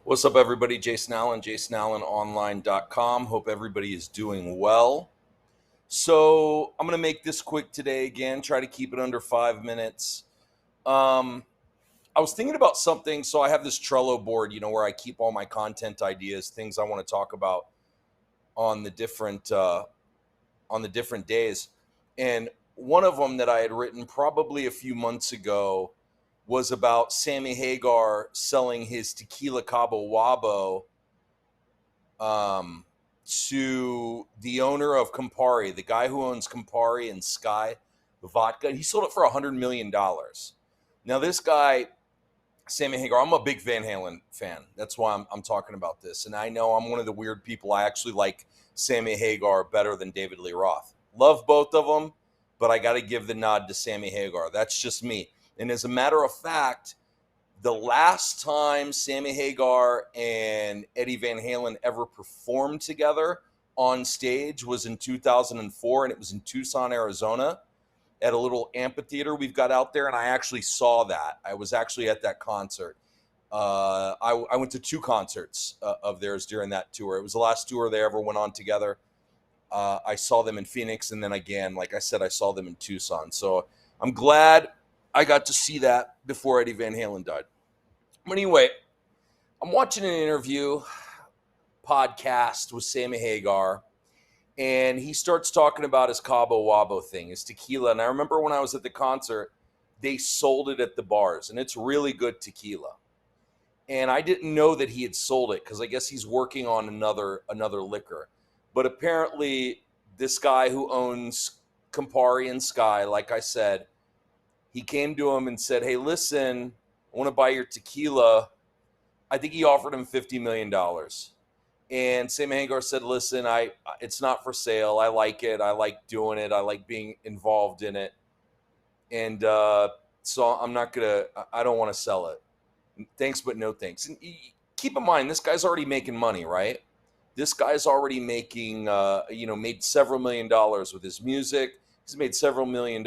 What's up, everybody? Jason Allen, jasonallenonline.com. Hope everybody is doing well. So I'm going to make this quick today again, try to keep it under 5 minutes. I was thinking about something. So I have this Trello board, where I keep all my content ideas, things I want to talk about on the different days. And one of them that I had written probably a few months ago was about Sammy Hagar selling his tequila Cabo Wabo to the owner of Campari, the guy who owns Campari and Sky Vodka. He sold it for $100 million. Now, this guy, Sammy Hagar, I'm a big Van Halen fan. That's why I'm talking about this. And I know I'm one of the weird people. I actually like Sammy Hagar better than David Lee Roth. Love both of them, but I got to give the nod to Sammy Hagar. That's just me. And as a matter of fact, the last time Sammy Hagar and Eddie Van Halen ever performed together on stage was in 2004, and it was in Tucson, Arizona, at a little amphitheater we've got out there, and I actually saw that. I was actually at that concert. I went to two concerts of theirs during that tour. It was the last tour they ever went on together. I saw them in Phoenix, and then again, like I said, I saw them in Tucson. So I'm glad I got to see that before Eddie Van Halen died. But anyway, I'm watching an interview podcast with Sammy Hagar, and he starts talking about his Cabo Wabo thing, his tequila. And I remember when I was at the concert, they sold it at the bars, and it's really good tequila. And I didn't know that he had sold it because I guess he's working on another liquor. But apparently, this guy who owns Campari and Sky, like I said, he came to him and said, "Hey, listen, I want to buy your tequila." I think he offered him $50 million. And Sammy Hagar said, "Listen, it's not for sale. I like it. I like doing it. I like being involved in it. And so I don't want to sell it. Thanks, but no thanks." And keep in mind, this guy's already making money, right? This guy's already making, made several $1 million with his music. He's made several $1 million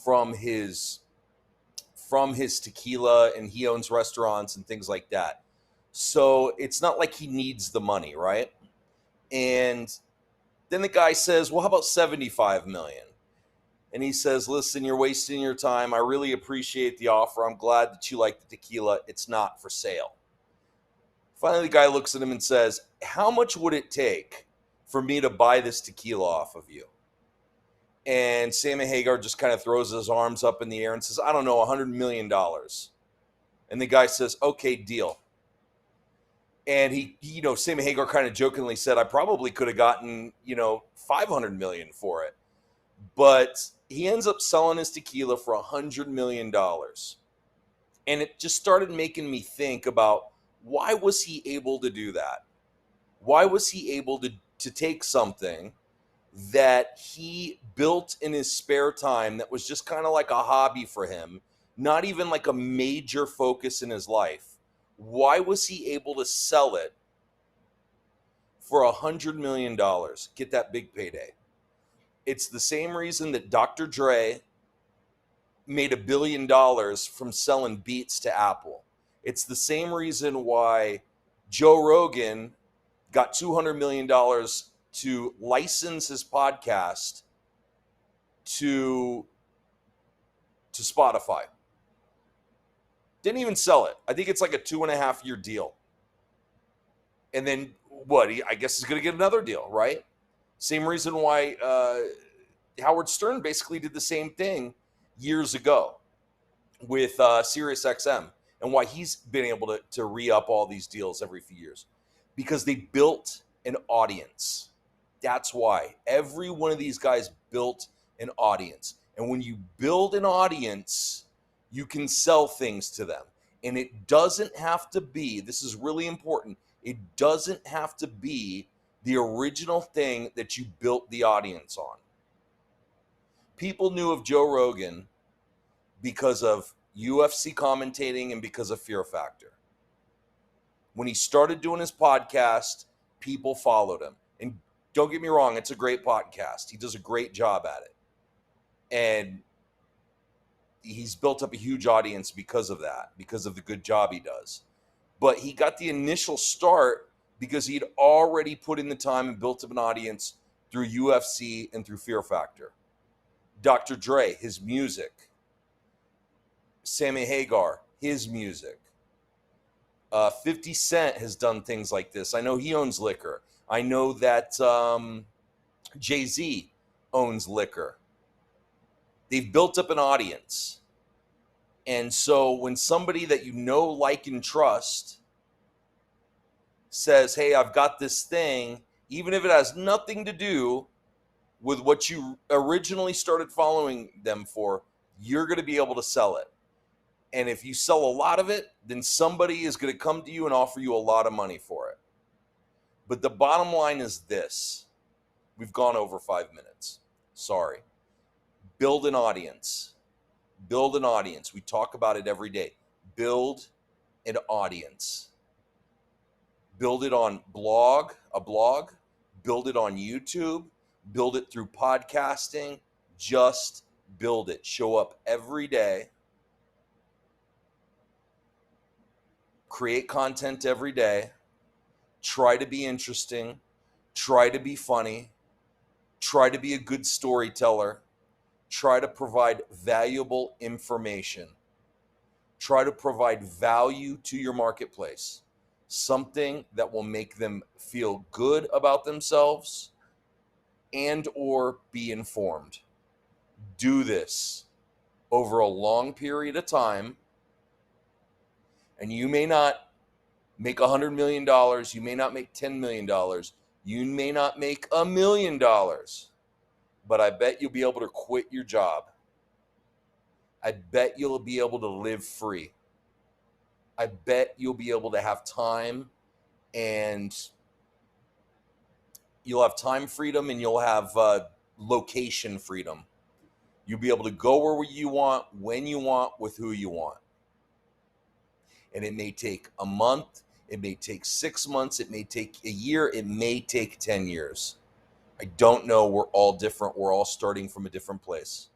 from his tequila, and he owns restaurants and things like that. So it's not like he needs the money, right? And then the guy says, "Well, how about 75 million?" And he says, "Listen, you're wasting your time. I really appreciate the offer. I'm glad that you like the tequila. It's not for sale." Finally, the guy looks at him and says, "How much would it take for me to buy this tequila off of you?" And Sammy Hagar just kind of throws his arms up in the air and says, "I don't know, $100 million. And the guy says, "Okay, deal." And Sammy Hagar kind of jokingly said, "I probably could have gotten, 500 million for it." But he ends up selling his tequila for $100 million. And it just started making me think about, why was he able to do that? Why was he able to take something that he built in his spare time that was just kind of like a hobby for him, not even like a major focus in his life? Why was he able to sell it for $100 million? Get that big payday. It's the same reason that Dr. Dre made $1 billion from selling Beats to Apple. It's the same reason why Joe Rogan got $200 million to license his podcast to Spotify. Didn't even sell it. I think it's like a 2.5-year deal. And then what? I guess he's going to get another deal, right? Same reason why Howard Stern basically did the same thing years ago with SiriusXM, and why he's been able to re-up all these deals every few years, because they built an audience. That's why. Every one of these guys built an audience. And when you build an audience, you can sell things to them. And it doesn't have to be, this is really important, it doesn't have to be the original thing that you built the audience on. People knew of Joe Rogan because of UFC commentating and because of Fear Factor. When he started doing his podcast, people followed him. And don't get me wrong, it's a great podcast. He does a great job at it. And he's built up a huge audience because of that, because of the good job he does. But he got the initial start because he'd already put in the time and built up an audience through UFC and through Fear Factor. Dr. Dre, his music. Sammy Hagar, his music. 50 Cent has done things like this. I know he owns liquor. I know that Jay-Z owns liquor. They've built up an audience. And so when somebody that you know, like, and trust says, hey, I've got this thing, even if it has nothing to do with what you originally started following them for, you're going to be able to sell it. And if you sell a lot of it, then somebody is going to come to you and offer you a lot of money for it. But the bottom line is this. We've gone over 5 minutes. Sorry. Build an audience. Build an audience. We talk about it every day. Build an audience. Build it on a blog. Build it on YouTube. Build it through podcasting. Just build it. Show up every day. Create content every day. Try to be interesting. Try to be funny. Try to be a good storyteller. Try to provide valuable information. Try to provide value to your marketplace. Something that will make them feel good about themselves and or be informed. Do this over a long period of time, and you may not make $100 million. You may not make $10 million. You may not make $1 million. But I bet you'll be able to quit your job. I bet you'll be able to live free. I bet you'll be able to have time, and you'll have time freedom, and you'll have location freedom. You'll be able to go where you want, when you want, with who you want. And it may take a month. It may take 6 months. It may take a year. It may take 10 years. I don't know. We're all different. We're all starting from a different place.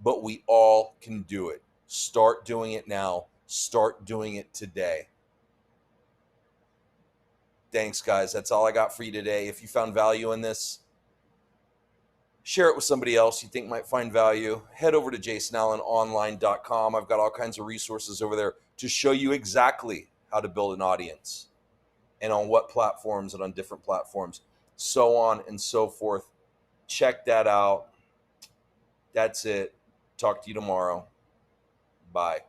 But we all can do it. Start doing it now. Start doing it today. Thanks, guys. That's all I got for you today. If you found value in this, share it with somebody else you think might find value. Head over to jasonallenonline.com. I've got all kinds of resources over there to show you exactly how to build an audience and on what platforms and on different platforms, so on and so forth. Check that out. That's it. Talk to you tomorrow. Bye.